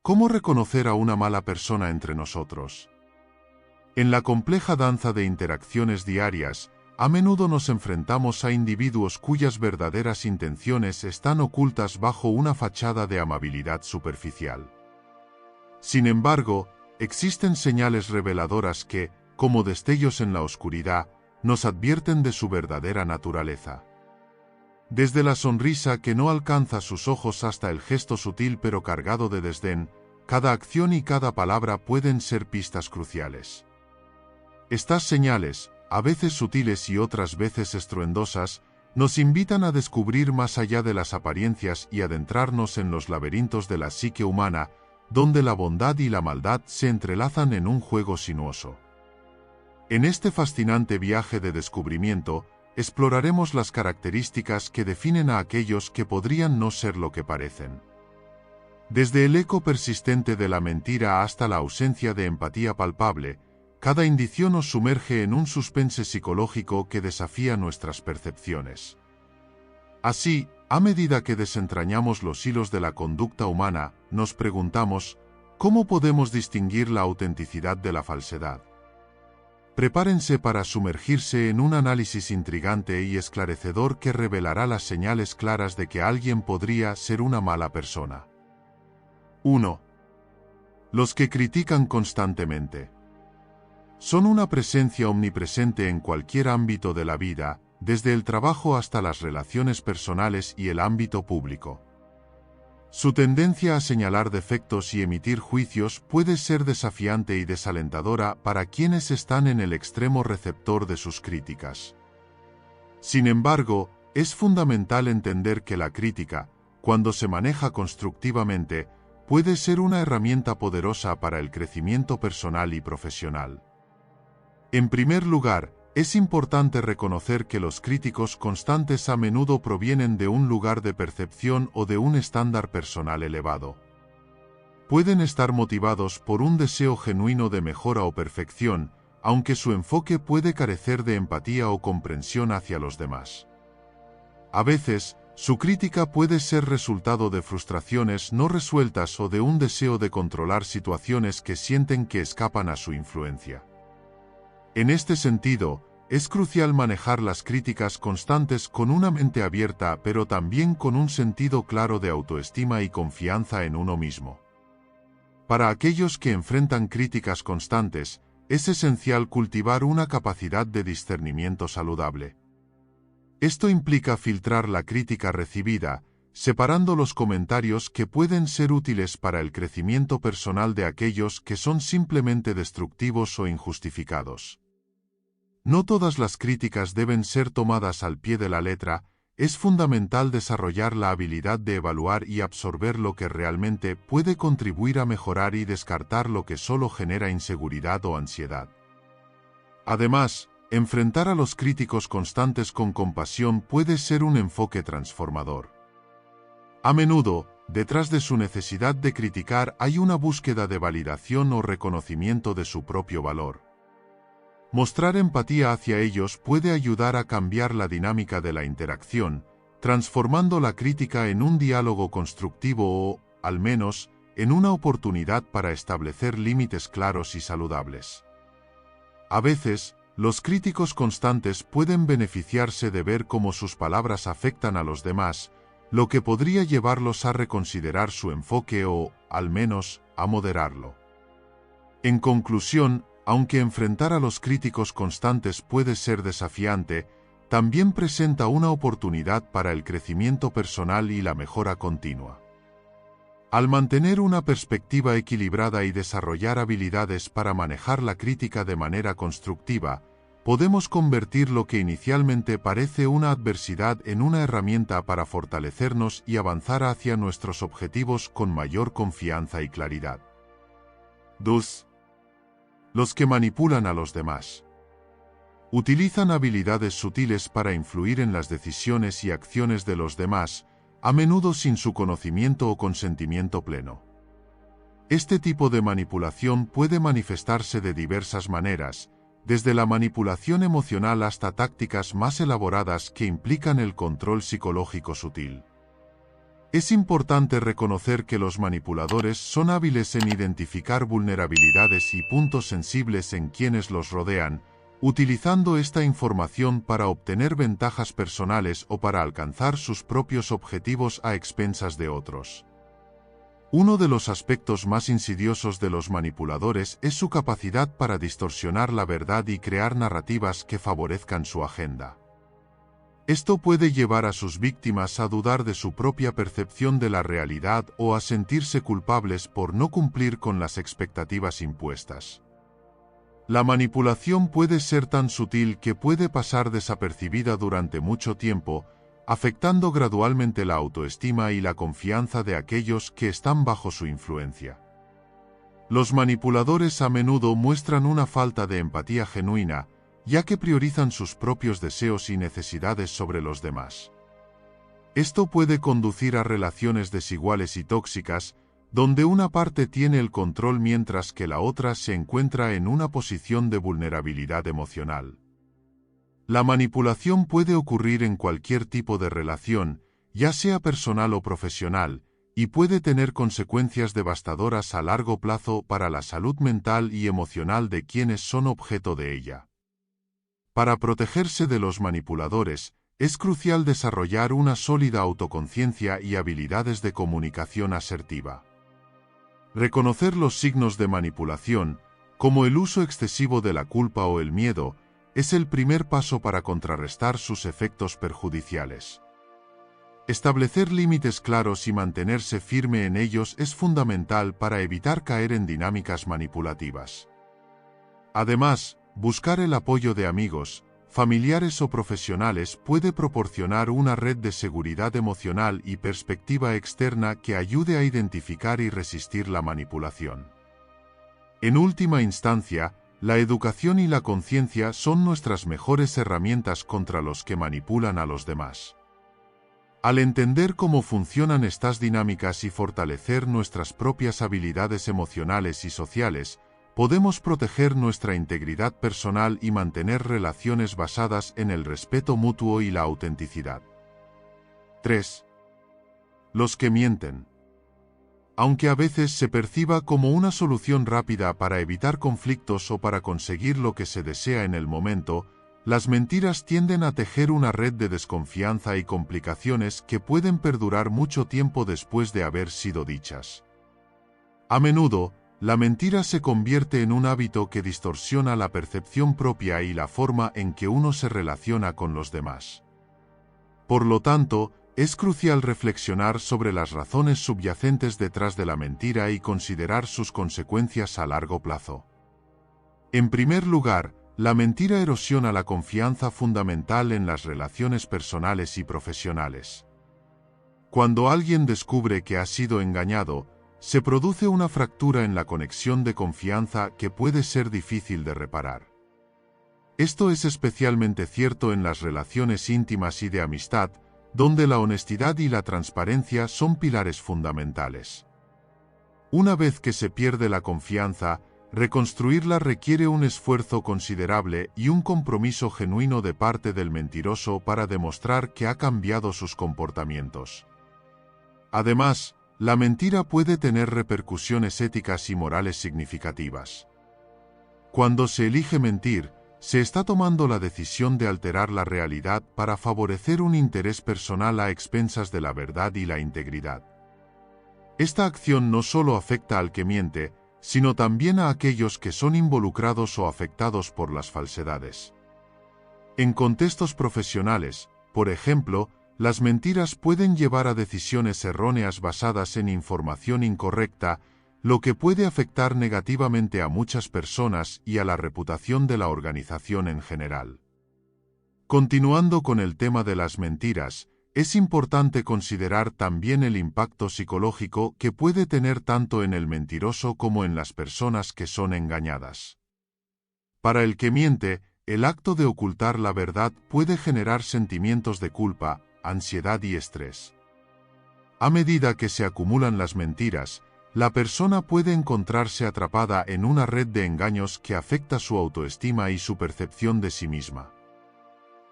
¿cómo reconocer a una mala persona entre nosotros? En la compleja danza de interacciones diarias, a menudo nos enfrentamos a individuos cuyas verdaderas intenciones están ocultas bajo una fachada de amabilidad superficial. Sin embargo, existen señales reveladoras que, como destellos en la oscuridad, nos advierten de su verdadera naturaleza. Desde la sonrisa que no alcanza sus ojos hasta el gesto sutil pero cargado de desdén, cada acción y cada palabra pueden ser pistas cruciales. Estas señales, a veces sutiles y otras veces estruendosas, nos invitan a descubrir más allá de las apariencias y adentrarnos en los laberintos de la psique humana, donde la bondad y la maldad se entrelazan en un juego sinuoso. En este fascinante viaje de descubrimiento, exploraremos las características que definen a aquellos que podrían no ser lo que parecen. Desde el eco persistente de la mentira hasta la ausencia de empatía palpable, cada indicio nos sumerge en un suspense psicológico que desafía nuestras percepciones. Así, a medida que desentrañamos los hilos de la conducta humana, nos preguntamos, ¿cómo podemos distinguir la autenticidad de la falsedad? Prepárense para sumergirse en un análisis intrigante y esclarecedor que revelará las señales claras de que alguien podría ser una mala persona. 1. Los que critican constantemente. Son una presencia omnipresente en cualquier ámbito de la vida, desde el trabajo hasta las relaciones personales y el ámbito público. Su tendencia a señalar defectos y emitir juicios puede ser desafiante y desalentadora para quienes están en el extremo receptor de sus críticas. Sin embargo, es fundamental entender que la crítica, cuando se maneja constructivamente, puede ser una herramienta poderosa para el crecimiento personal y profesional. En primer lugar, es importante reconocer que los críticos constantes a menudo provienen de un lugar de percepción o de un estándar personal elevado. Pueden estar motivados por un deseo genuino de mejora o perfección, aunque su enfoque puede carecer de empatía o comprensión hacia los demás. A veces, su crítica puede ser resultado de frustraciones no resueltas o de un deseo de controlar situaciones que sienten que escapan a su influencia. En este sentido, es crucial manejar las críticas constantes con una mente abierta pero también con un sentido claro de autoestima y confianza en uno mismo. Para aquellos que enfrentan críticas constantes, es esencial cultivar una capacidad de discernimiento saludable. Esto implica filtrar la crítica recibida, separando los comentarios que pueden ser útiles para el crecimiento personal de aquellos que son simplemente destructivos o injustificados. No todas las críticas deben ser tomadas al pie de la letra, es fundamental desarrollar la habilidad de evaluar y absorber lo que realmente puede contribuir a mejorar y descartar lo que solo genera inseguridad o ansiedad. Además, enfrentar a los críticos constantes con compasión puede ser un enfoque transformador. A menudo, detrás de su necesidad de criticar hay una búsqueda de validación o reconocimiento de su propio valor. Mostrar empatía hacia ellos puede ayudar a cambiar la dinámica de la interacción, transformando la crítica en un diálogo constructivo o, al menos, en una oportunidad para establecer límites claros y saludables. A veces, los críticos constantes pueden beneficiarse de ver cómo sus palabras afectan a los demás, lo que podría llevarlos a reconsiderar su enfoque o, al menos, a moderarlo. En conclusión, aunque enfrentar a los críticos constantes puede ser desafiante, también presenta una oportunidad para el crecimiento personal y la mejora continua. Al mantener una perspectiva equilibrada y desarrollar habilidades para manejar la crítica de manera constructiva, podemos convertir lo que inicialmente parece una adversidad en una herramienta para fortalecernos y avanzar hacia nuestros objetivos con mayor confianza y claridad. 2. Los que manipulan a los demás. Utilizan habilidades sutiles para influir en las decisiones y acciones de los demás, a menudo sin su conocimiento o consentimiento pleno. Este tipo de manipulación puede manifestarse de diversas maneras, desde la manipulación emocional hasta tácticas más elaboradas que implican el control psicológico sutil. Es importante reconocer que los manipuladores son hábiles en identificar vulnerabilidades y puntos sensibles en quienes los rodean, utilizando esta información para obtener ventajas personales o para alcanzar sus propios objetivos a expensas de otros. Uno de los aspectos más insidiosos de los manipuladores es su capacidad para distorsionar la verdad y crear narrativas que favorezcan su agenda. Esto puede llevar a sus víctimas a dudar de su propia percepción de la realidad o a sentirse culpables por no cumplir con las expectativas impuestas. La manipulación puede ser tan sutil que puede pasar desapercibida durante mucho tiempo, afectando gradualmente la autoestima y la confianza de aquellos que están bajo su influencia. Los manipuladores a menudo muestran una falta de empatía genuina, ya que priorizan sus propios deseos y necesidades sobre los demás. Esto puede conducir a relaciones desiguales y tóxicas, donde una parte tiene el control mientras que la otra se encuentra en una posición de vulnerabilidad emocional. La manipulación puede ocurrir en cualquier tipo de relación, ya sea personal o profesional, y puede tener consecuencias devastadoras a largo plazo para la salud mental y emocional de quienes son objeto de ella. Para protegerse de los manipuladores, es crucial desarrollar una sólida autoconciencia y habilidades de comunicación asertiva. Reconocer los signos de manipulación, como el uso excesivo de la culpa o el miedo, es el primer paso para contrarrestar sus efectos perjudiciales. Establecer límites claros y mantenerse firme en ellos es fundamental para evitar caer en dinámicas manipulativas. Además, buscar el apoyo de amigos, familiares o profesionales puede proporcionar una red de seguridad emocional y perspectiva externa que ayude a identificar y resistir la manipulación. En última instancia, la educación y la conciencia son nuestras mejores herramientas contra los que manipulan a los demás. Al entender cómo funcionan estas dinámicas y fortalecer nuestras propias habilidades emocionales y sociales, podemos proteger nuestra integridad personal y mantener relaciones basadas en el respeto mutuo y la autenticidad. 3. Los que mienten. Aunque a veces se perciba como una solución rápida para evitar conflictos o para conseguir lo que se desea en el momento, las mentiras tienden a tejer una red de desconfianza y complicaciones que pueden perdurar mucho tiempo después de haber sido dichas. A menudo, la mentira se convierte en un hábito que distorsiona la percepción propia y la forma en que uno se relaciona con los demás. Por lo tanto, es crucial reflexionar sobre las razones subyacentes detrás de la mentira y considerar sus consecuencias a largo plazo. En primer lugar, la mentira erosiona la confianza fundamental en las relaciones personales y profesionales. Cuando alguien descubre que ha sido engañado, se produce una fractura en la conexión de confianza que puede ser difícil de reparar. Esto es especialmente cierto en las relaciones íntimas y de amistad, donde la honestidad y la transparencia son pilares fundamentales. Una vez que se pierde la confianza, reconstruirla requiere un esfuerzo considerable y un compromiso genuino de parte del mentiroso para demostrar que ha cambiado sus comportamientos. Además, la mentira puede tener repercusiones éticas y morales significativas. Cuando se elige mentir, se está tomando la decisión de alterar la realidad para favorecer un interés personal a expensas de la verdad y la integridad. Esta acción no solo afecta al que miente, sino también a aquellos que son involucrados o afectados por las falsedades. En contextos profesionales, por ejemplo, las mentiras pueden llevar a decisiones erróneas basadas en información incorrecta, lo que puede afectar negativamente a muchas personas y a la reputación de la organización en general. Continuando con el tema de las mentiras, es importante considerar también el impacto psicológico que puede tener tanto en el mentiroso como en las personas que son engañadas. Para el que miente, el acto de ocultar la verdad puede generar sentimientos de culpa, ansiedad y estrés. A medida que se acumulan las mentiras, la persona puede encontrarse atrapada en una red de engaños que afecta su autoestima y su percepción de sí misma.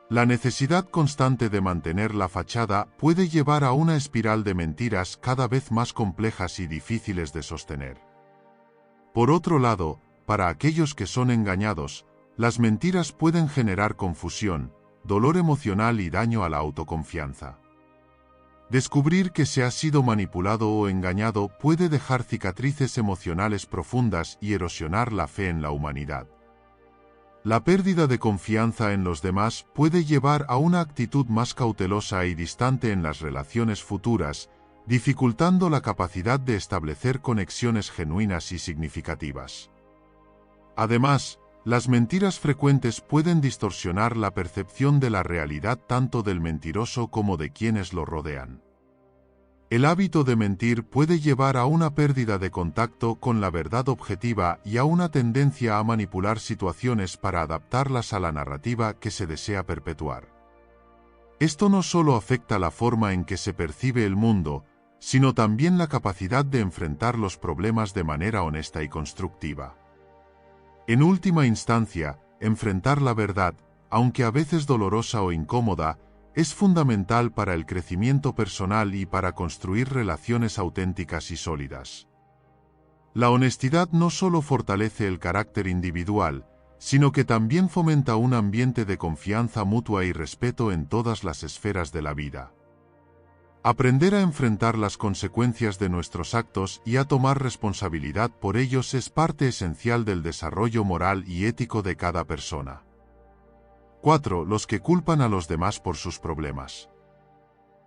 La necesidad constante de mantener la fachada puede llevar a una espiral de mentiras cada vez más complejas y difíciles de sostener. Por otro lado, para aquellos que son engañados, las mentiras pueden generar confusión, dolor emocional y daño a la autoconfianza. Descubrir que se ha sido manipulado o engañado puede dejar cicatrices emocionales profundas y erosionar la fe en la humanidad. La pérdida de confianza en los demás puede llevar a una actitud más cautelosa y distante en las relaciones futuras, dificultando la capacidad de establecer conexiones genuinas y significativas. Además, las mentiras frecuentes pueden distorsionar la percepción de la realidad tanto del mentiroso como de quienes lo rodean. El hábito de mentir puede llevar a una pérdida de contacto con la verdad objetiva y a una tendencia a manipular situaciones para adaptarlas a la narrativa que se desea perpetuar. Esto no solo afecta la forma en que se percibe el mundo, sino también la capacidad de enfrentar los problemas de manera honesta y constructiva. En última instancia, enfrentar la verdad, aunque a veces dolorosa o incómoda, es fundamental para el crecimiento personal y para construir relaciones auténticas y sólidas. La honestidad no solo fortalece el carácter individual, sino que también fomenta un ambiente de confianza mutua y respeto en todas las esferas de la vida. Aprender a enfrentar las consecuencias de nuestros actos y a tomar responsabilidad por ellos es parte esencial del desarrollo moral y ético de cada persona. 4. Los que culpan a los demás por sus problemas.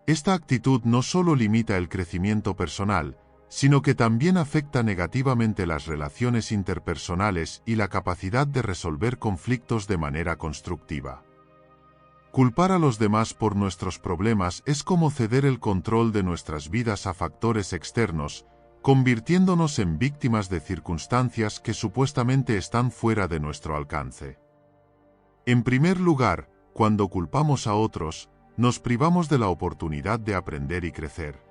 Esta actitud no solo limita el crecimiento personal, sino que también afecta negativamente las relaciones interpersonales y la capacidad de resolver conflictos de manera constructiva. Culpar a los demás por nuestros problemas es como ceder el control de nuestras vidas a factores externos, convirtiéndonos en víctimas de circunstancias que supuestamente están fuera de nuestro alcance. En primer lugar, cuando culpamos a otros, nos privamos de la oportunidad de aprender y crecer.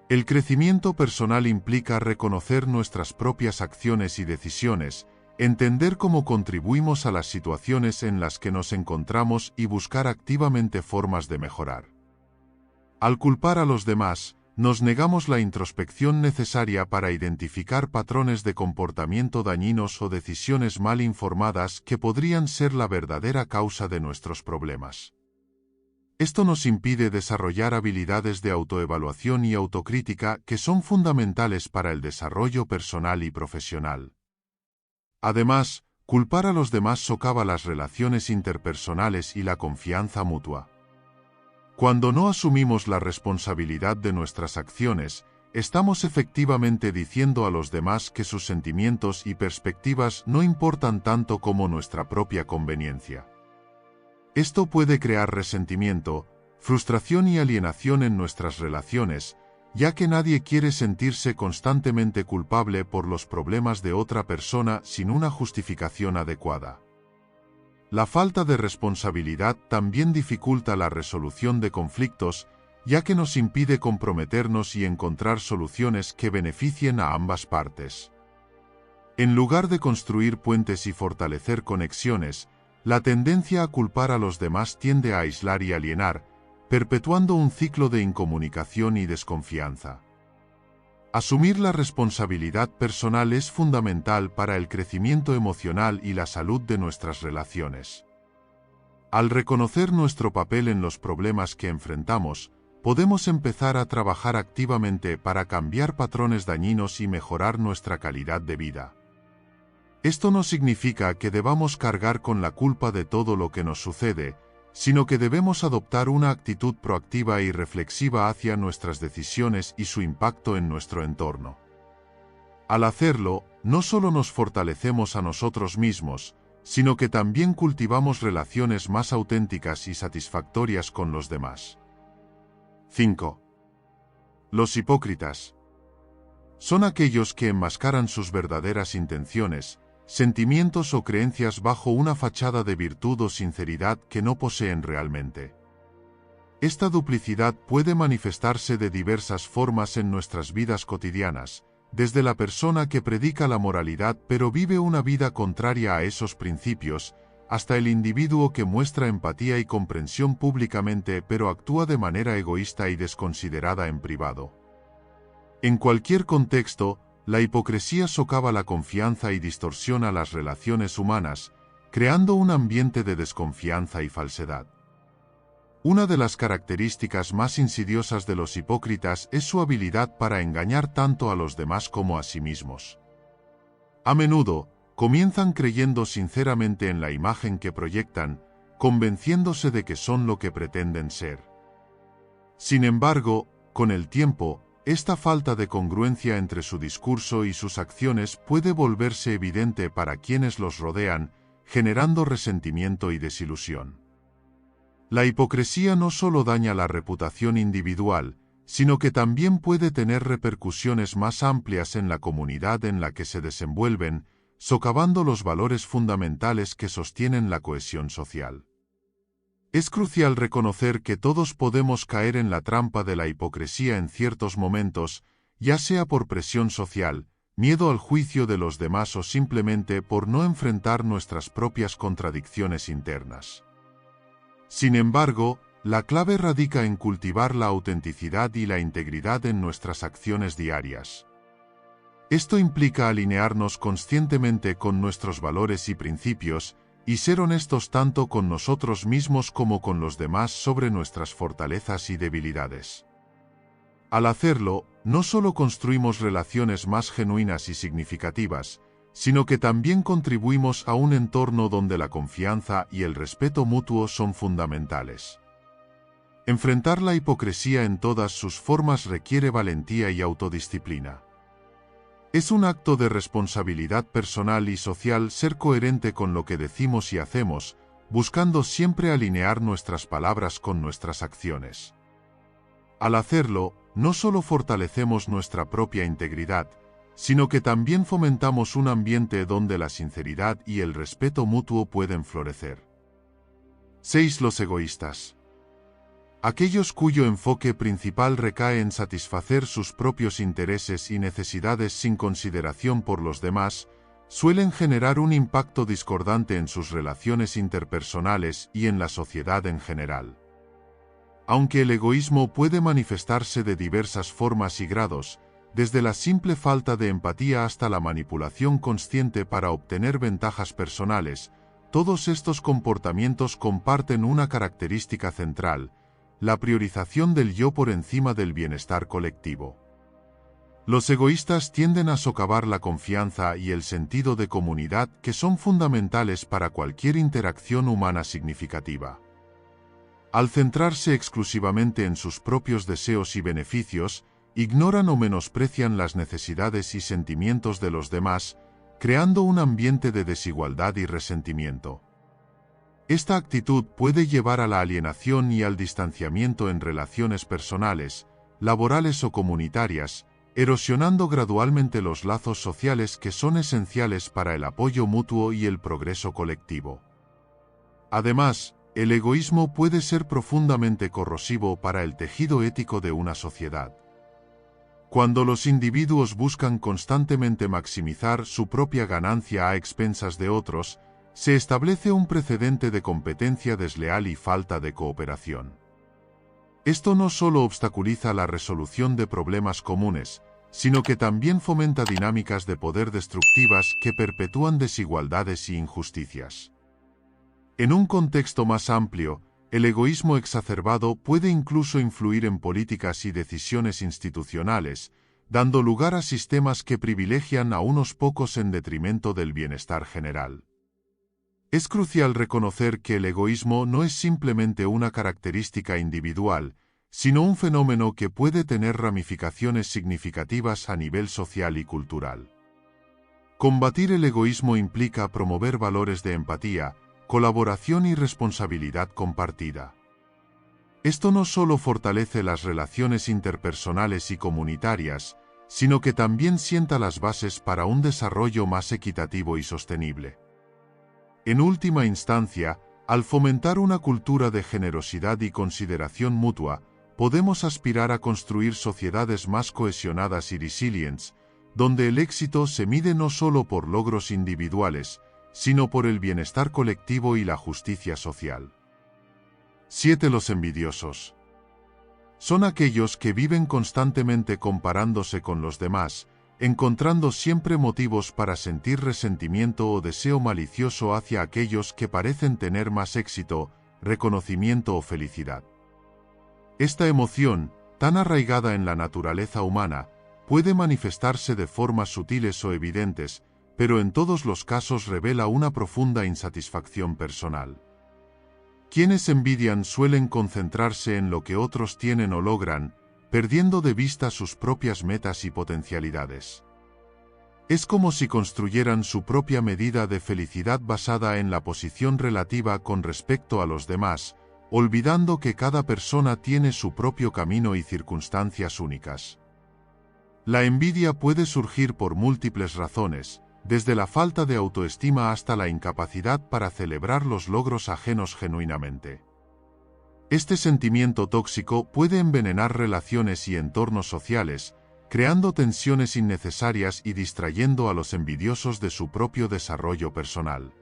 El crecimiento personal implica reconocer nuestras propias acciones y decisiones, entender cómo contribuimos a las situaciones en las que nos encontramos y buscar activamente formas de mejorar. Al culpar a los demás, nos negamos la introspección necesaria para identificar patrones de comportamiento dañinos o decisiones mal informadas que podrían ser la verdadera causa de nuestros problemas. Esto nos impide desarrollar habilidades de autoevaluación y autocrítica que son fundamentales para el desarrollo personal y profesional. Además, culpar a los demás socava las relaciones interpersonales y la confianza mutua. Cuando no asumimos la responsabilidad de nuestras acciones, estamos efectivamente diciendo a los demás que sus sentimientos y perspectivas no importan tanto como nuestra propia conveniencia. Esto puede crear resentimiento, frustración y alienación en nuestras relaciones, ya que nadie quiere sentirse constantemente culpable por los problemas de otra persona sin una justificación adecuada. La falta de responsabilidad también dificulta la resolución de conflictos, ya que nos impide comprometernos y encontrar soluciones que beneficien a ambas partes. En lugar de construir puentes y fortalecer conexiones, la tendencia a culpar a los demás tiende a aislar y alienar, perpetuando un ciclo de incomunicación y desconfianza. Asumir la responsabilidad personal es fundamental para el crecimiento emocional y la salud de nuestras relaciones. Al reconocer nuestro papel en los problemas que enfrentamos, podemos empezar a trabajar activamente para cambiar patrones dañinos y mejorar nuestra calidad de vida. Esto no significa que debamos cargar con la culpa de todo lo que nos sucede, sino que debemos adoptar una actitud proactiva y reflexiva hacia nuestras decisiones y su impacto en nuestro entorno. Al hacerlo, no solo nos fortalecemos a nosotros mismos, sino que también cultivamos relaciones más auténticas y satisfactorias con los demás. 5. Los hipócritas. Son aquellos que enmascaran sus verdaderas intenciones, sentimientos o creencias bajo una fachada de virtud o sinceridad que no poseen realmente. Esta duplicidad puede manifestarse de diversas formas en nuestras vidas cotidianas, desde la persona que predica la moralidad pero vive una vida contraria a esos principios, hasta el individuo que muestra empatía y comprensión públicamente pero actúa de manera egoísta y desconsiderada en privado. En cualquier contexto, la hipocresía socava la confianza y distorsiona las relaciones humanas, creando un ambiente de desconfianza y falsedad. Una de las características más insidiosas de los hipócritas es su habilidad para engañar tanto a los demás como a sí mismos. A menudo, comienzan creyendo sinceramente en la imagen que proyectan, convenciéndose de que son lo que pretenden ser. Sin embargo, con el tiempo, esta falta de congruencia entre su discurso y sus acciones puede volverse evidente para quienes los rodean, generando resentimiento y desilusión. La hipocresía no solo daña la reputación individual, sino que también puede tener repercusiones más amplias en la comunidad en la que se desenvuelven, socavando los valores fundamentales que sostienen la cohesión social. Es crucial reconocer que todos podemos caer en la trampa de la hipocresía en ciertos momentos, ya sea por presión social, miedo al juicio de los demás o simplemente por no enfrentar nuestras propias contradicciones internas. Sin embargo, la clave radica en cultivar la autenticidad y la integridad en nuestras acciones diarias. Esto implica alinearnos conscientemente con nuestros valores y principios, y ser honestos tanto con nosotros mismos como con los demás sobre nuestras fortalezas y debilidades. Al hacerlo, no solo construimos relaciones más genuinas y significativas, sino que también contribuimos a un entorno donde la confianza y el respeto mutuo son fundamentales. Enfrentar la hipocresía en todas sus formas requiere valentía y autodisciplina. Es un acto de responsabilidad personal y social ser coherente con lo que decimos y hacemos, buscando siempre alinear nuestras palabras con nuestras acciones. Al hacerlo, no solo fortalecemos nuestra propia integridad, sino que también fomentamos un ambiente donde la sinceridad y el respeto mutuo pueden florecer. 6. Los egoístas. Aquellos cuyo enfoque principal recae en satisfacer sus propios intereses y necesidades sin consideración por los demás, suelen generar un impacto discordante en sus relaciones interpersonales y en la sociedad en general. Aunque el egoísmo puede manifestarse de diversas formas y grados, desde la simple falta de empatía hasta la manipulación consciente para obtener ventajas personales, todos estos comportamientos comparten una característica central: la priorización del yo por encima del bienestar colectivo. Los egoístas tienden a socavar la confianza y el sentido de comunidad que son fundamentales para cualquier interacción humana significativa. Al centrarse exclusivamente en sus propios deseos y beneficios, ignoran o menosprecian las necesidades y sentimientos de los demás, creando un ambiente de desigualdad y resentimiento. Esta actitud puede llevar a la alienación y al distanciamiento en relaciones personales, laborales o comunitarias, erosionando gradualmente los lazos sociales que son esenciales para el apoyo mutuo y el progreso colectivo. Además, el egoísmo puede ser profundamente corrosivo para el tejido ético de una sociedad. Cuando los individuos buscan constantemente maximizar su propia ganancia a expensas de otros, se establece un precedente de competencia desleal y falta de cooperación. Esto no solo obstaculiza la resolución de problemas comunes, sino que también fomenta dinámicas de poder destructivas que perpetúan desigualdades y injusticias. En un contexto más amplio, el egoísmo exacerbado puede incluso influir en políticas y decisiones institucionales, dando lugar a sistemas que privilegian a unos pocos en detrimento del bienestar general. Es crucial reconocer que el egoísmo no es simplemente una característica individual, sino un fenómeno que puede tener ramificaciones significativas a nivel social y cultural. Combatir el egoísmo implica promover valores de empatía, colaboración y responsabilidad compartida. Esto no solo fortalece las relaciones interpersonales y comunitarias, sino que también sienta las bases para un desarrollo más equitativo y sostenible. En última instancia, al fomentar una cultura de generosidad y consideración mutua, podemos aspirar a construir sociedades más cohesionadas y resilientes, donde el éxito se mide no solo por logros individuales, sino por el bienestar colectivo y la justicia social. 7. Los envidiosos. Son aquellos que viven constantemente comparándose con los demás, encontrando siempre motivos para sentir resentimiento o deseo malicioso hacia aquellos que parecen tener más éxito, reconocimiento o felicidad. Esta emoción, tan arraigada en la naturaleza humana, puede manifestarse de formas sutiles o evidentes, pero en todos los casos revela una profunda insatisfacción personal. Quienes envidian suelen concentrarse en lo que otros tienen o logran, perdiendo de vista sus propias metas y potencialidades. Es como si construyeran su propia medida de felicidad basada en la posición relativa con respecto a los demás, olvidando que cada persona tiene su propio camino y circunstancias únicas. La envidia puede surgir por múltiples razones, desde la falta de autoestima hasta la incapacidad para celebrar los logros ajenos genuinamente. Este sentimiento tóxico puede envenenar relaciones y entornos sociales, creando tensiones innecesarias y distrayendo a los envidiosos de su propio desarrollo personal.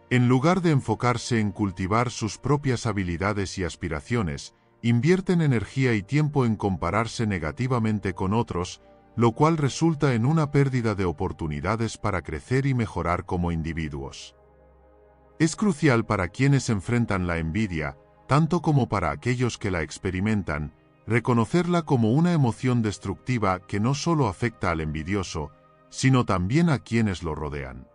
En lugar de enfocarse en cultivar sus propias habilidades y aspiraciones, invierten energía y tiempo en compararse negativamente con otros, lo cual resulta en una pérdida de oportunidades para crecer y mejorar como individuos. Es crucial para quienes enfrentan la envidia, tanto como para aquellos que la experimentan, reconocerla como una emoción destructiva que no solo afecta al envidioso, sino también a quienes lo rodean.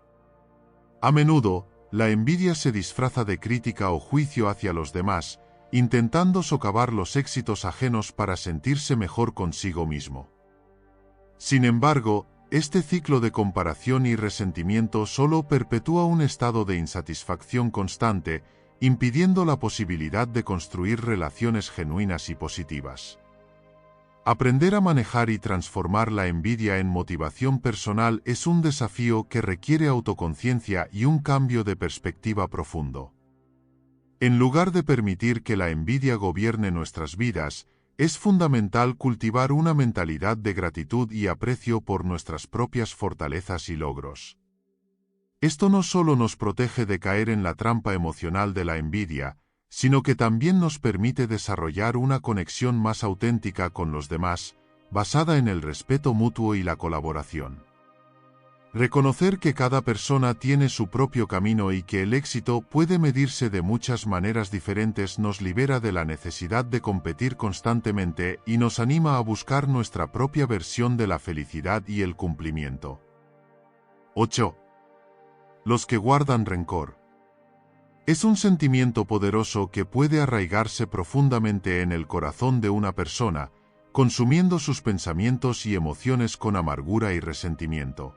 A menudo, la envidia se disfraza de crítica o juicio hacia los demás, intentando socavar los éxitos ajenos para sentirse mejor consigo mismo. Sin embargo, este ciclo de comparación y resentimiento solo perpetúa un estado de insatisfacción constante, impidiendo la posibilidad de construir relaciones genuinas y positivas. Aprender a manejar y transformar la envidia en motivación personal es un desafío que requiere autoconciencia y un cambio de perspectiva profundo. En lugar de permitir que la envidia gobierne nuestras vidas, es fundamental cultivar una mentalidad de gratitud y aprecio por nuestras propias fortalezas y logros. Esto no solo nos protege de caer en la trampa emocional de la envidia, sino que también nos permite desarrollar una conexión más auténtica con los demás, basada en el respeto mutuo y la colaboración. Reconocer que cada persona tiene su propio camino y que el éxito puede medirse de muchas maneras diferentes nos libera de la necesidad de competir constantemente y nos anima a buscar nuestra propia versión de la felicidad y el cumplimiento. 8. Los que guardan rencor. Es un sentimiento poderoso que puede arraigarse profundamente en el corazón de una persona, consumiendo sus pensamientos y emociones con amargura y resentimiento.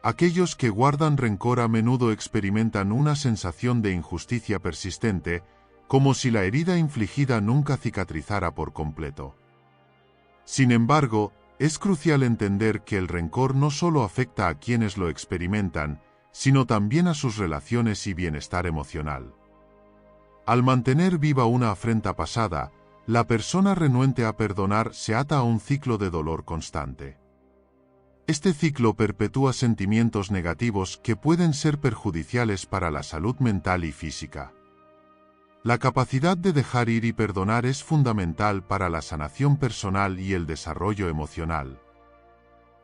Aquellos que guardan rencor a menudo experimentan una sensación de injusticia persistente, como si la herida infligida nunca cicatrizara por completo. Sin embargo, es crucial entender que el rencor no solo afecta a quienes lo experimentan, sino también a sus relaciones y bienestar emocional. Al mantener viva una afrenta pasada, la persona renuente a perdonar se ata a un ciclo de dolor constante. Este ciclo perpetúa sentimientos negativos que pueden ser perjudiciales para la salud mental y física. La capacidad de dejar ir y perdonar es fundamental para la sanación personal y el desarrollo emocional.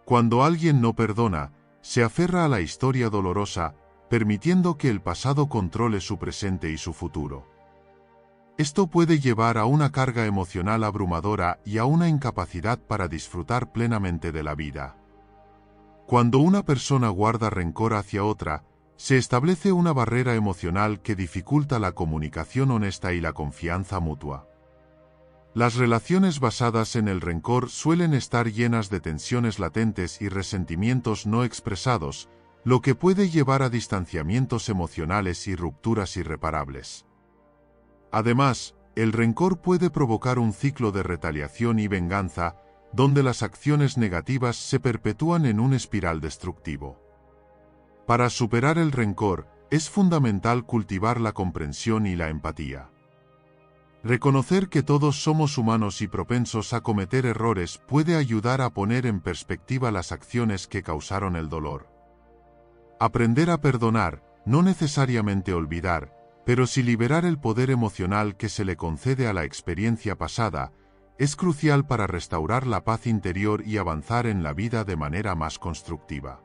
Cuando alguien no perdona, se aferra a la historia dolorosa, permitiendo que el pasado controle su presente y su futuro. Esto puede llevar a una carga emocional abrumadora y a una incapacidad para disfrutar plenamente de la vida. Cuando una persona guarda rencor hacia otra, se establece una barrera emocional que dificulta la comunicación honesta y la confianza mutua. Las relaciones basadas en el rencor suelen estar llenas de tensiones latentes y resentimientos no expresados, lo que puede llevar a distanciamientos emocionales y rupturas irreparables. Además, el rencor puede provocar un ciclo de retaliación y venganza, donde las acciones negativas se perpetúan en un espiral destructivo. Para superar el rencor, es fundamental cultivar la comprensión y la empatía. Reconocer que todos somos humanos y propensos a cometer errores puede ayudar a poner en perspectiva las acciones que causaron el dolor. Aprender a perdonar, no necesariamente olvidar, pero sí liberar el poder emocional que se le concede a la experiencia pasada, es crucial para restaurar la paz interior y avanzar en la vida de manera más constructiva.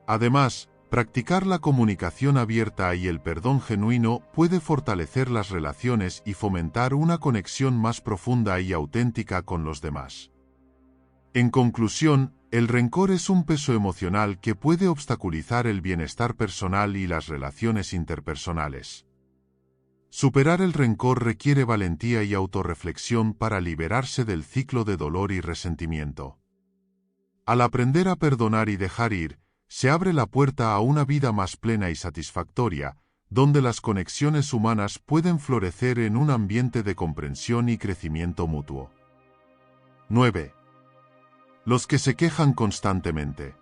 Además, practicar la comunicación abierta y el perdón genuino puede fortalecer las relaciones y fomentar una conexión más profunda y auténtica con los demás. En conclusión, el rencor es un peso emocional que puede obstaculizar el bienestar personal y las relaciones interpersonales. Superar el rencor requiere valentía y autorreflexión para liberarse del ciclo de dolor y resentimiento. Al aprender a perdonar y dejar ir, se abre la puerta a una vida más plena y satisfactoria, donde las conexiones humanas pueden florecer en un ambiente de comprensión y crecimiento mutuo. 9. Los que se quejan constantemente.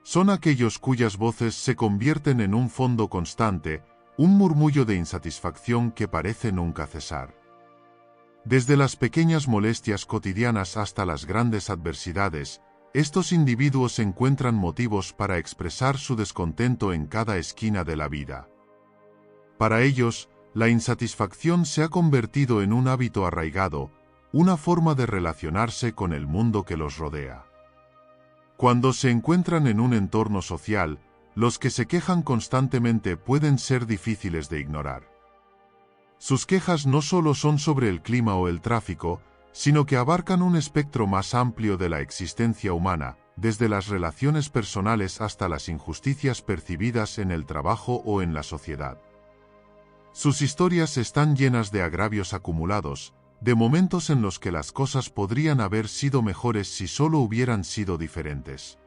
Son aquellos cuyas voces se convierten en un fondo constante, un murmullo de insatisfacción que parece nunca cesar. Desde las pequeñas molestias cotidianas hasta las grandes adversidades, estos individuos encuentran motivos para expresar su descontento en cada esquina de la vida. Para ellos, la insatisfacción se ha convertido en un hábito arraigado, una forma de relacionarse con el mundo que los rodea. Cuando se encuentran en un entorno social, los que se quejan constantemente pueden ser difíciles de ignorar. Sus quejas no solo son sobre el clima o el tráfico, sino que abarcan un espectro más amplio de la existencia humana, desde las relaciones personales hasta las injusticias percibidas en el trabajo o en la sociedad. Sus historias están llenas de agravios acumulados, de momentos en los que las cosas podrían haber sido mejores si solo hubieran sido diferentes.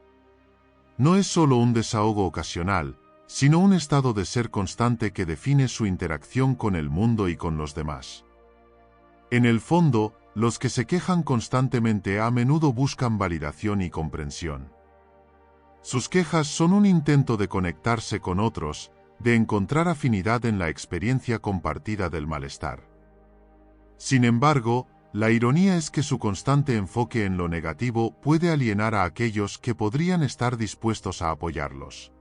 No es solo un desahogo ocasional, sino un estado de ser constante que define su interacción con el mundo y con los demás. En el fondo, los que se quejan constantemente a menudo buscan validación y comprensión. Sus quejas son un intento de conectarse con otros, de encontrar afinidad en la experiencia compartida del malestar. Sin embargo, la ironía es que su constante enfoque en lo negativo puede alienar a aquellos que podrían estar dispuestos a apoyarlos.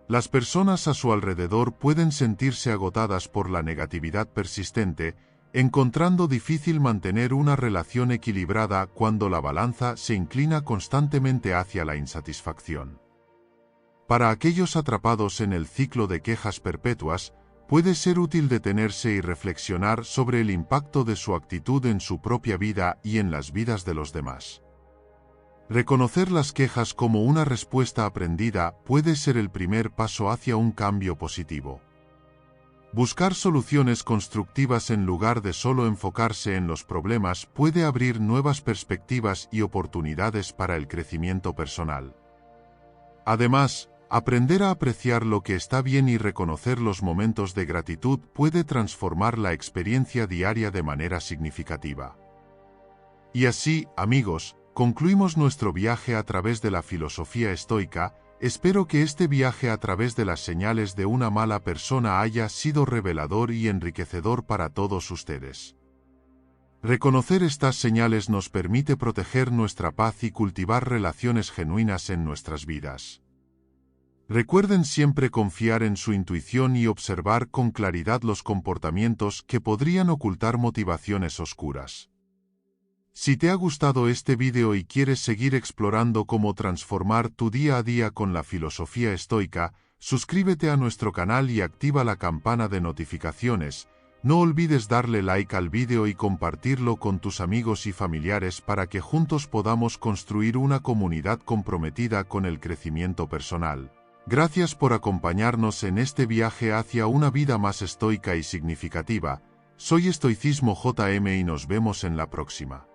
Las personas a su alrededor pueden sentirse agotadas por la negatividad persistente, encontrando difícil mantener una relación equilibrada cuando la balanza se inclina constantemente hacia la insatisfacción. Para aquellos atrapados en el ciclo de quejas perpetuas, puede ser útil detenerse y reflexionar sobre el impacto de su actitud en su propia vida y en las vidas de los demás. Reconocer las quejas como una respuesta aprendida puede ser el primer paso hacia un cambio positivo. Buscar soluciones constructivas en lugar de solo enfocarse en los problemas puede abrir nuevas perspectivas y oportunidades para el crecimiento personal. Además, aprender a apreciar lo que está bien y reconocer los momentos de gratitud puede transformar la experiencia diaria de manera significativa. Y así, amigos, concluimos nuestro viaje a través de la filosofía estoica. Espero que este viaje a través de las señales de una mala persona haya sido revelador y enriquecedor para todos ustedes. Reconocer estas señales nos permite proteger nuestra paz y cultivar relaciones genuinas en nuestras vidas. Recuerden siempre confiar en su intuición y observar con claridad los comportamientos que podrían ocultar motivaciones oscuras. Si te ha gustado este vídeo y quieres seguir explorando cómo transformar tu día a día con la filosofía estoica, suscríbete a nuestro canal y activa la campana de notificaciones. No olvides darle like al vídeo y compartirlo con tus amigos y familiares para que juntos podamos construir una comunidad comprometida con el crecimiento personal. Gracias por acompañarnos en este viaje hacia una vida más estoica y significativa. Soy Estoicismo JM y nos vemos en la próxima.